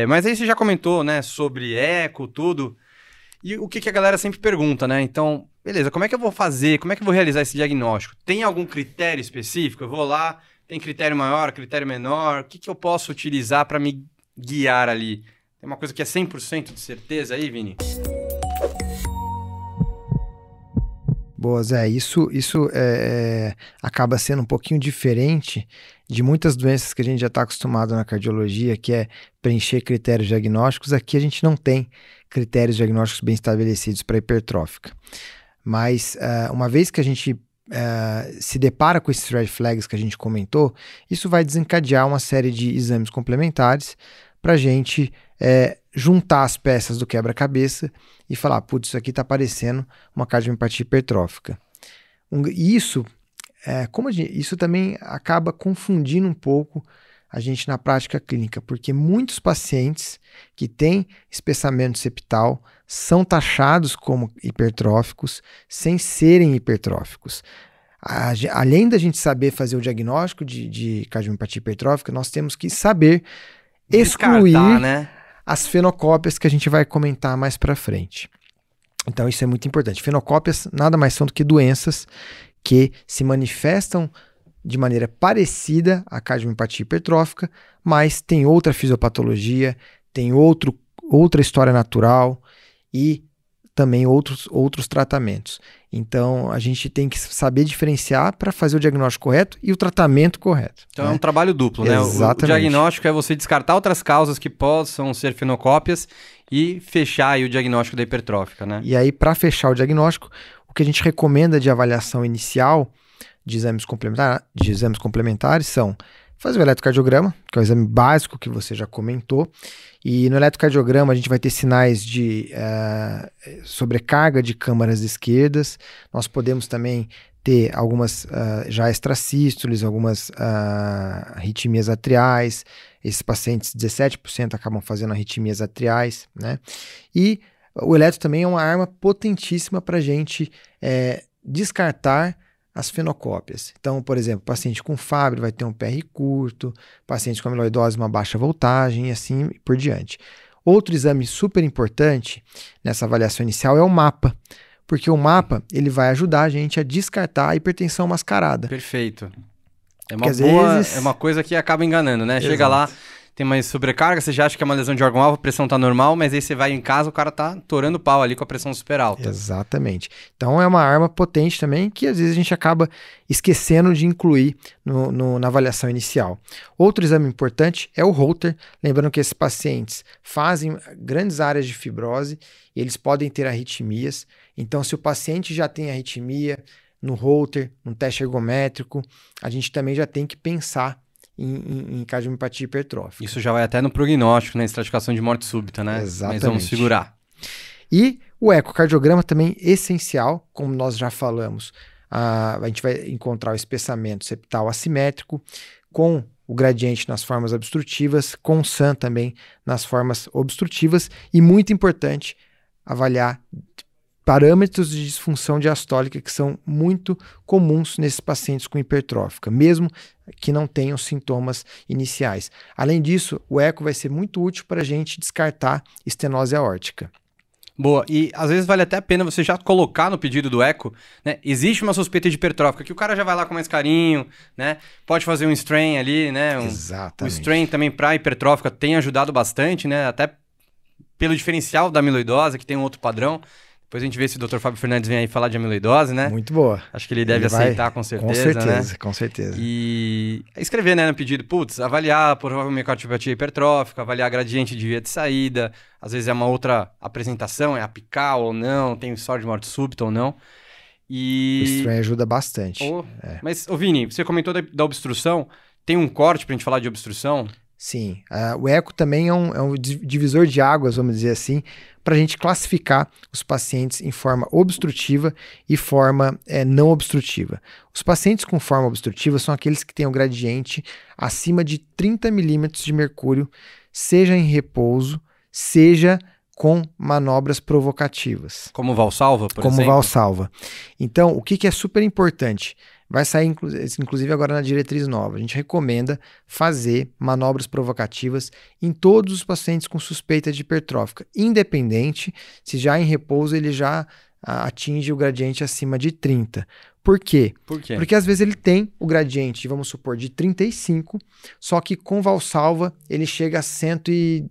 Mas aí você já comentou, né, sobre eco, tudo. E o que a galera sempre pergunta, né? Então, beleza, como é que eu vou fazer? Como é que eu vou realizar esse diagnóstico? Tem algum critério específico? Eu vou lá, tem critério maior, critério menor? O que eu posso utilizar para me guiar ali? Tem uma coisa que é 100% de certeza aí, Vini? Boa, Zé, isso acaba sendo um pouquinho diferente de muitas doenças que a gente já está acostumado na cardiologia, que é preencher critérios diagnósticos. Aqui a gente não tem critérios diagnósticos bem estabelecidos para hipertrófica. Mas uma vez que a gente se depara com esses red flags que a gente comentou, isso vai desencadear uma série de exames complementares para a gente juntar as peças do quebra-cabeça e falar, putz, isso aqui está parecendo uma cardiomiopatia hipertrófica. Isso também acaba confundindo um pouco a gente na prática clínica, porque muitos pacientes que têm espessamento septal são taxados como hipertróficos sem serem hipertróficos. Além da gente saber fazer o diagnóstico de cardiomiopatia hipertrófica, nós temos que saber excluir, né, as fenocópias que a gente vai comentar mais para frente. Então isso é muito importante. Fenocópias nada mais são do que doenças que se manifestam de maneira parecida à cardiomiopatia hipertrófica, mas tem outra fisiopatologia, tem outra história natural e também outros tratamentos. Então, a gente tem que saber diferenciar para fazer o diagnóstico correto e o tratamento correto. Então, é um trabalho duplo, né? Exatamente. O diagnóstico é você descartar outras causas que possam ser fenocópias e fechar aí o diagnóstico da hipertrófica, né? E aí, para fechar o diagnóstico, o que a gente recomenda de avaliação inicial de exames complementares são fazer o eletrocardiograma, que é o exame básico que você já comentou. E no eletrocardiograma a gente vai ter sinais de sobrecarga de câmaras esquerdas. Nós podemos também ter algumas já extrasístoles, algumas arritmias atriais. Esses pacientes, 17% acabam fazendo arritmias atriais, né? E o eletro também é uma arma potentíssima para a gente descartar as fenocópias. Então, por exemplo, paciente com Fabry vai ter um PR curto, paciente com amiloidose uma baixa voltagem e assim por diante. Outro exame super importante nessa avaliação inicial é o mapa, porque o mapa ele vai ajudar a gente a descartar a hipertensão mascarada. Perfeito. É uma coisa que acaba enganando, né? Exato. Chega lá, tem uma sobrecarga, você já acha que é uma lesão de órgão-alvo, a pressão tá normal, mas aí você vai em casa, o cara tá torando o pau ali com a pressão super alta. Exatamente. Então é uma arma potente também, que às vezes a gente acaba esquecendo de incluir na avaliação inicial. Outro exame importante é o Holter, lembrando que esses pacientes fazem grandes áreas de fibrose e eles podem ter arritmias. Então, se o paciente já tem arritmia, no Holter, no teste ergométrico, a gente também já tem que pensar em cardiomiopatia hipertrófica. Isso já vai até no prognóstico, na estratificação de morte súbita, né? Exatamente. Mas vamos segurar. E o ecocardiograma também é essencial, como nós já falamos. A gente vai encontrar o espessamento septal assimétrico, com o gradiente nas formas obstrutivas, com o SAM também nas formas obstrutivas, e muito importante, avaliar parâmetros de disfunção diastólica que são muito comuns nesses pacientes com hipertrófica, mesmo que não tenham sintomas iniciais. Além disso, o eco vai ser muito útil para a gente descartar estenose aórtica. Boa, e às vezes vale até a pena você já colocar no pedido do eco, né? Existe uma suspeita de hipertrófica, que o cara já vai lá com mais carinho, né? Pode fazer um strain ali, né? Exatamente. O strain também para hipertrófica tem ajudado bastante, né? Até pelo diferencial da amiloidose, que tem um outro padrão. Depois a gente vê se o Dr. Fábio Fernandes vem aí falar de amiloidose, né? Muito boa. Acho que ele deve aceitar com certeza, né? Com certeza. E escrever, né, no pedido, avaliar provavelmente cardiopatia hipertrófica, avaliar gradiente de via de saída, às vezes é uma outra apresentação, é apical ou não, tem história de morte súbita ou não. O strain ajuda bastante. Mas, Vini, você comentou da obstrução, tem um corte pra gente falar de obstrução? Sim, o eco também é um divisor de águas, vamos dizer assim, para a gente classificar os pacientes em forma obstrutiva e forma não obstrutiva. Os pacientes com forma obstrutiva são aqueles que têm o gradiente acima de 30 milímetros de mercúrio, seja em repouso, seja com manobras provocativas. Como Valsalva, por exemplo? Como Valsalva. Então, o que é super importante? vai sair, inclusive agora na diretriz nova, a gente recomenda fazer manobras provocativas em todos os pacientes com suspeita de hipertrófica, independente se já em repouso ele já atinge o gradiente acima de 30. Por quê? Porque às vezes ele tem o gradiente, vamos supor, de 35, só que com Valsalva ele chega a 110.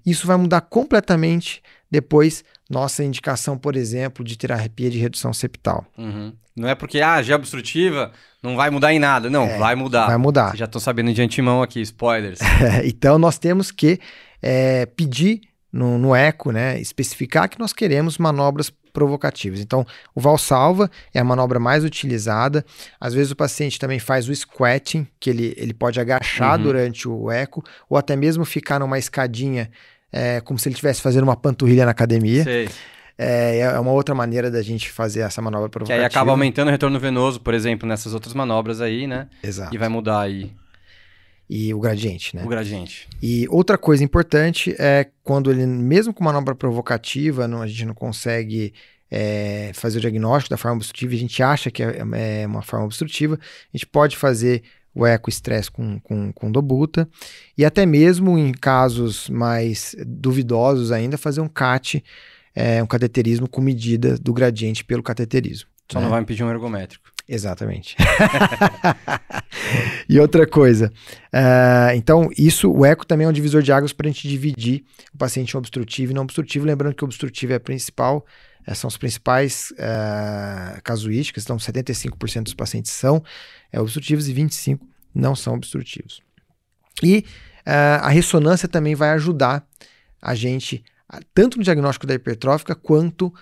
Isso vai mudar completamente depois nossa indicação, por exemplo, de terapia de redução septal. Não é porque, já é obstrutiva, não vai mudar em nada. Não, vai mudar. Vai mudar. Vocês já estão sabendo de antemão aqui, spoilers. Então nós temos que pedir no eco, né, especificar que nós queremos manobras provocativas. Então, o Valsalva é a manobra mais utilizada. Às vezes o paciente também faz o squatting, que ele pode agachar durante o eco, ou até mesmo ficar numa escadinha, como se ele estivesse fazendo uma panturrilha na academia. Sei. É uma outra maneira da gente fazer essa manobra provocativa. Que aí acaba aumentando o retorno venoso, por exemplo, nessas outras manobras aí, né? Exato. E vai mudar aí. E o gradiente, né? O gradiente. E outra coisa importante é quando ele, mesmo com manobra provocativa, a gente não consegue fazer o diagnóstico da forma obstrutiva, a gente acha que é uma forma obstrutiva, a gente pode fazer o eco-estresse com dobuta e até mesmo em casos mais duvidosos ainda, fazer um CAT, um cateterismo com medida do gradiente pelo cateterismo. Só não vai impedir um ergométrico. Exatamente. E outra coisa, então o eco também é um divisor de águas para a gente dividir o paciente obstrutivo e não obstrutivo, lembrando que o obstrutivo é a principal, são as principais casuísticas, então 75% dos pacientes são obstrutivos e 25% não são obstrutivos. E a ressonância também vai ajudar a gente, tanto no diagnóstico da hipertrófica, quanto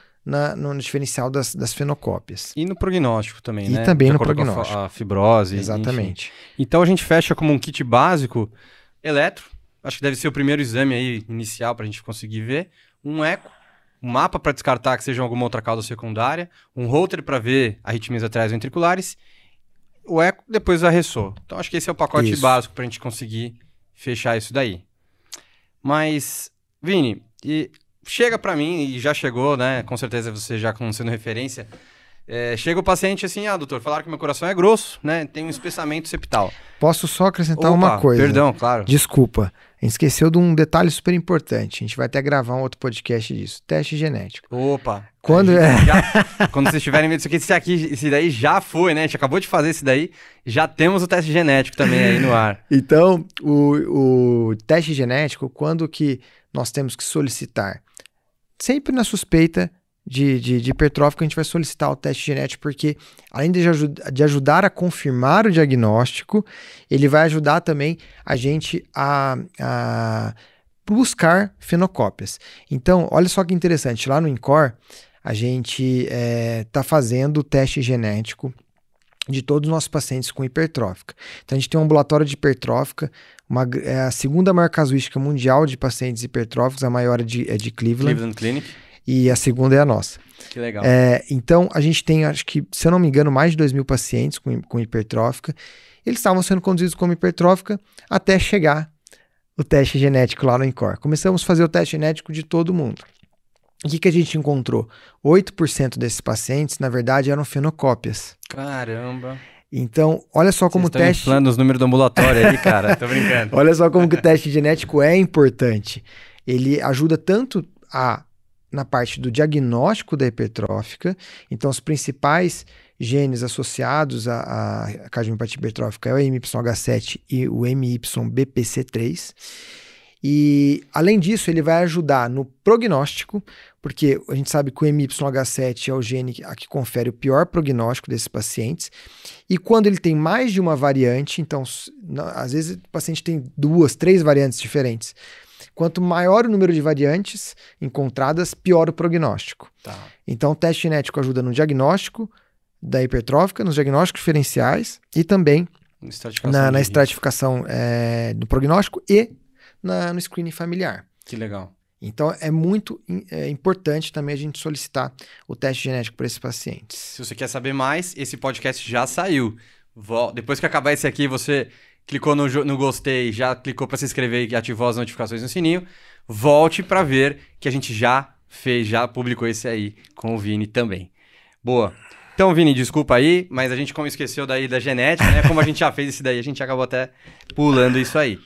no diferencial das fenocópias. E no prognóstico também, né? E também no prognóstico. A fibrose. Exatamente. Enfim. Então a gente fecha como um kit básico, eletro, acho que deve ser o primeiro exame aí inicial para a gente conseguir ver, um eco, um mapa para descartar que seja alguma outra causa secundária, um holter para ver arritmias atriais ventriculares, o eco, depois a ressô. Então acho que esse é o pacote básico para a gente conseguir fechar isso daí. Mas, Vini, chega para mim, e já chegou, né? Com certeza você já sendo referência. Chega o paciente assim, doutor, falaram que meu coração é grosso, né? Tem um espessamento septal. Posso só acrescentar uma coisa? Perdão, claro. Desculpa. A gente esqueceu de um detalhe super importante. A gente vai até gravar um outro podcast disso. Teste genético. Opa. Quando quando vocês estiverem vendo isso aqui, esse daí já foi, né? A gente acabou de fazer esse daí. Já temos o teste genético também aí no ar. Então, o teste genético, quando que nós temos que solicitar? Sempre na suspeita de hipertrófico, a gente vai solicitar o teste genético, porque além de ajudar a confirmar o diagnóstico, ele vai ajudar também a gente a buscar fenocópias. Então, olha só que interessante, lá no INCOR, a gente está fazendo o teste genético de todos os nossos pacientes com hipertrófica. Então, a gente tem um ambulatório de hipertrófica, a segunda maior casuística mundial de pacientes hipertróficos, a maior é de Cleveland Clinic. E a segunda é a nossa. Que legal. Então, a gente tem, acho que, se eu não me engano, mais de 2.000 pacientes com hipertrófica. Eles estavam sendo conduzidos como hipertrófica até chegar o teste genético lá no INCOR. Começamos a fazer o teste genético de todo mundo. O que a gente encontrou? 8% desses pacientes, na verdade, eram fenocópias. Caramba. Então, olha só como o teste... Vocês estão inflando os números do ambulatório aí, cara. Tô brincando. Olha só como que o teste genético é importante. Ele ajuda tanto na parte do diagnóstico da hipertrófica. Então, os principais genes associados à cardiomiopatia hipertrófica é o MYH7 e o MYBPC3. E, além disso, ele vai ajudar no prognóstico, porque a gente sabe que o MYH7 é o gene que confere o pior prognóstico desses pacientes. E quando ele tem mais de uma variante, então, às vezes o paciente tem 2, 3 variantes diferentes. Quanto maior o número de variantes encontradas, pior o prognóstico. Tá. Então, o teste genético ajuda no diagnóstico da hipertrófica, nos diagnósticos diferenciais e também na estratificação do prognóstico e no screening familiar. Que legal. Então, é muito importante também a gente solicitar o teste genético para esses pacientes. Se você quer saber mais, esse podcast já saiu. Depois que acabar esse aqui, você clicou no gostei, já clicou para se inscrever e ativou as notificações no sininho. Volte para ver que a gente já publicou esse aí com o Vini também. Boa. Então, Vini, desculpa aí, mas a gente como esqueceu daí da genética, né? Como a gente já fez esse daí, a gente acabou até pulando isso aí.